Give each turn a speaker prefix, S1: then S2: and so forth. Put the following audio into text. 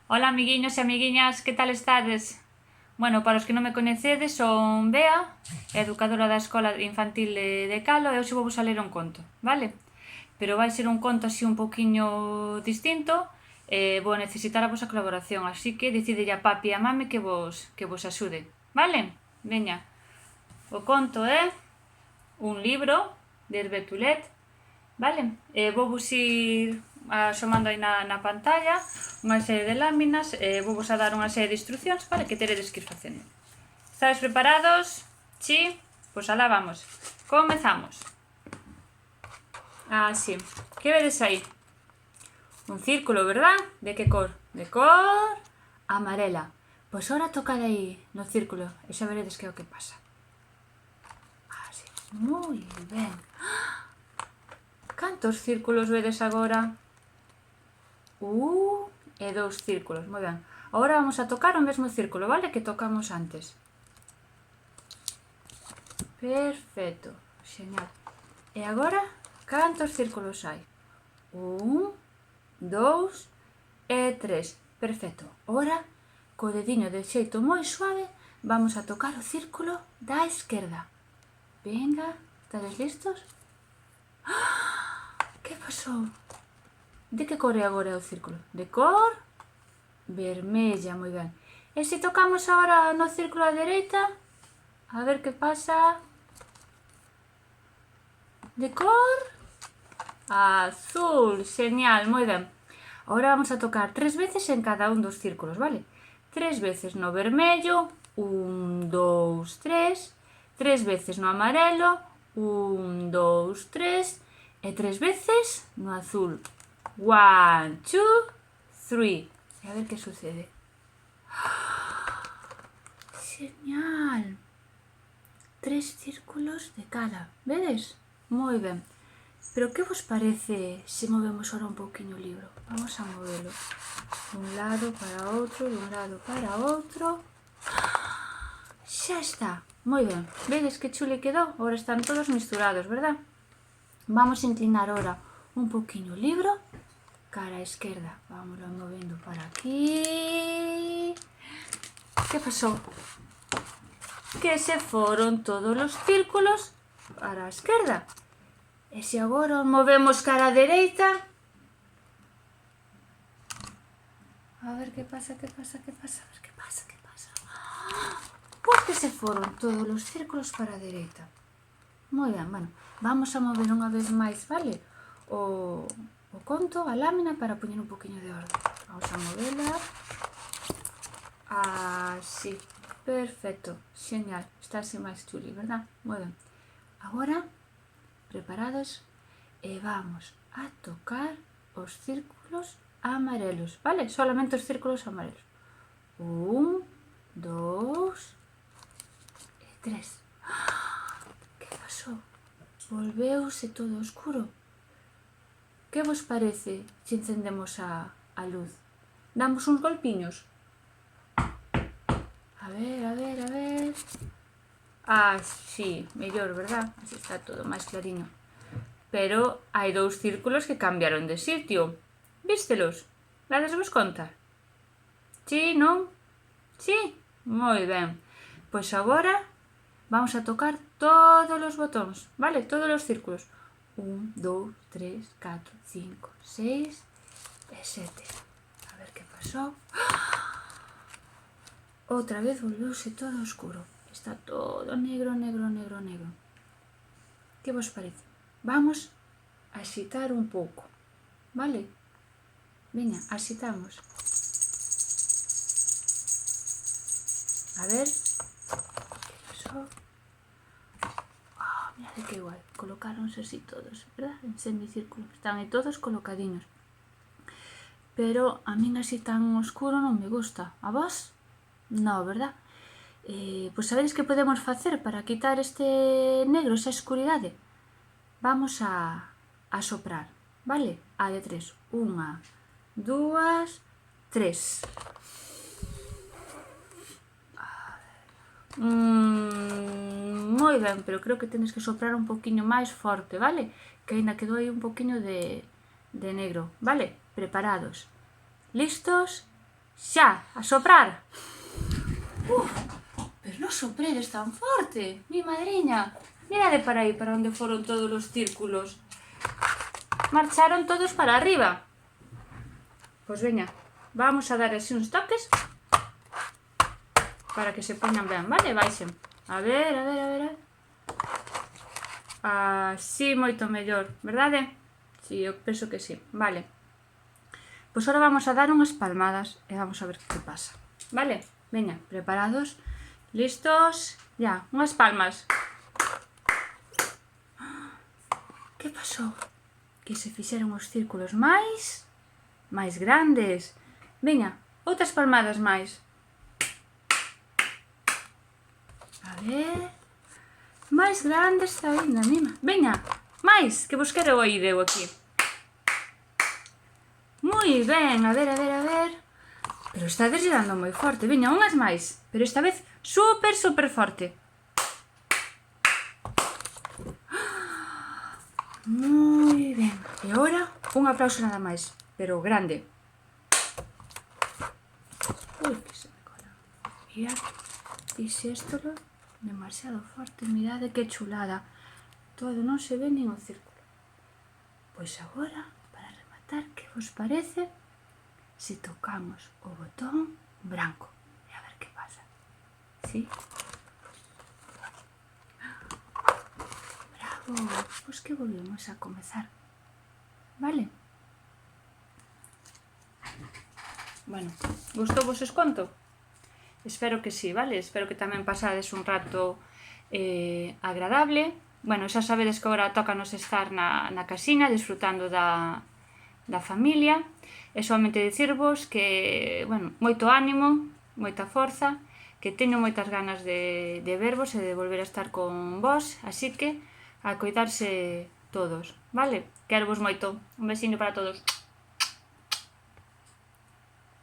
S1: Hola amiguiños e amiguiñas, que tal estades? Bueno, para os que non me coñecedes, son Bea, educadora da Escola Infantil de Calo, e hoxe vou vos a ler un conto, vale? Pero vai ser un conto así un poquinho distinto, vou necesitar a vosa colaboración, así que decidelle a papi e a mami que vos axude, vale? Veña, o conto é un libro de Herbetulet, vale? Vou vos ir asomando aí na pantalla unha serie de láminas e vou vos a dar unha serie de instruccións, vale, que teredes que ir facendo. Estáis preparados? Sí? Pois alá vamos. Comezamos. Así. Que vedes aí? Un círculo, verdad? De que cor? De cor amarela. Pois ahora tocad aí no círculo e xa veredes que é o que pasa. Así. Moi ben. Cantos círculos vedes agora? E dous círculos, moi ben. Agora vamos a tocar o mesmo círculo, vale? Que tocamos antes. Perfecto, xeñal. E agora, cantos círculos hai? 1, 2 e 3. Perfecto. Agora, co dediño de xeito moi suave, vamos a tocar o círculo da esquerda. Venga, estades listos? Que pasou? De que cor é agora o círculo? De cor vermella, moi ben. E se tocamos agora no círculo á dereita, a ver que pasa. De cor azul, genial, moi ben. Agora vamos a tocar 3 veces en cada un dos círculos, vale? 3 veces no vermello, 1, 2, 3. 3 veces no amarelo, 1, 2, 3. E 3 veces no azul. 1, 2, 3. E a ver que sucede. Genial. 3 círculos de cada, vedes? Moi ben. Pero que vos parece se movemos ahora un pouquiño o libro? Vamos a movelo. De un lado para outro, de un lado para outro. Xa está. Moi ben. Vedes que chule quedou? Agora están todos misturados, verdad? Vamos a inclinar ahora un pouquiño o libro cara á esquerda. Vámoslo movendo para aquí. Que pasou? Que se foron todos os círculos para a esquerda. E se agora os movemos cara á dereita, a ver que pasa, que pasa, que pasa, a ver que pasa, que pasa. Por que se foron todos os círculos para a dereita? Moi ben, bueno, vamos a mover unha vez máis, vale? O conto, a lámina, para poñer un poquinho de orden. Vamos a movela. Así, perfecto, genial. Está así máis chuli, verdad? Moi ben. Agora, preparados, e vamos a tocar os círculos amarelos, vale? Solamente os círculos amarelos. 1, 2 e 3. Que pasou? Volveuse todo oscuro. Que vos parece se encendemos a luz? Damos uns golpiños? A ver, a ver, a ver... sí, mellor, verdad? Así está todo máis clariño. Pero hai dous círculos que cambiaron de sitio. Vístelos? Dadesvos conta? Sí, non? Sí? Moi ben. Pois agora vamos a tocar todos os botóns, vale? Todos os círculos. 1, 2, 3, 4, 5, 6 e 7. A ver que pasou. Outra vez volveuse todo oscuro. Está todo negro, negro, negro, negro. Que vos parece? Vamos a axitar un pouco, vale? Veña, axitamos. A ver, que pasou? Mirade que igual, colocáronse así todos, verdad? En semicírculo, están aí todos colocadiños. Pero a min así tan oscuro non me gusta. A vos? No, verdad? Pois sabedes que podemos facer para quitar este negro, esa escuridade? Vamos a soprar, vale? A de 3. 1, 2, 3. Moi ben, pero creo que tenes que soprar un poquinho máis forte, vale? Que aínda quedou aí un poquinho de negro, vale? Preparados. Listos? Xa, a soprar. Pero non sopredes tan forte, mi madriña. Mirade para aí, para onde foron todos os círculos. Marcharon todos para arriba. Pois veña, vamos a dar así uns toques para que se poñan ben, vale? Baixen. A ver. Así moito mellor, verdade? Si, eu penso que sí. Vale. Pois ahora vamos a dar unhas palmadas e vamos a ver que pasa. Vale? Veña, preparados? Listos? Ya, unhas palmas. Que pasou? Que se fixeron os círculos máis grandes. Veña, outras palmadas máis. A ver... máis grandes ainda, mima. Veña, máis, que vos quero oír eu aquí. Moi ben, a ver. Pero estades dando moi forte. Veña, unhas máis, pero esta vez super forte. Moi ben. E agora, un aplauso nada máis, pero grande. Ui, que se me cola. Mira, dixe isto demasiado forte. Mirade que chulada. Todo non se ve nin o círculo. Pois agora, para rematar, que vos parece se tocamos o botón branco? E a ver que pasa. ¿Sí? Bravo. Pois que volvemos a comezar. Vale? Bueno, gustou vos os conto? Espero que sí, vale? Espero que tamén pasades un rato agradable. Bueno, xa sabedes que agora tócanos estar na casiña disfrutando da familia. E solamente dicirvos que, bueno, moito ánimo, moita forza, que teño moitas ganas de vervos e de volver a estar con vos, así que a coidarse todos, vale? Quero vos moito. Un besiño para todos.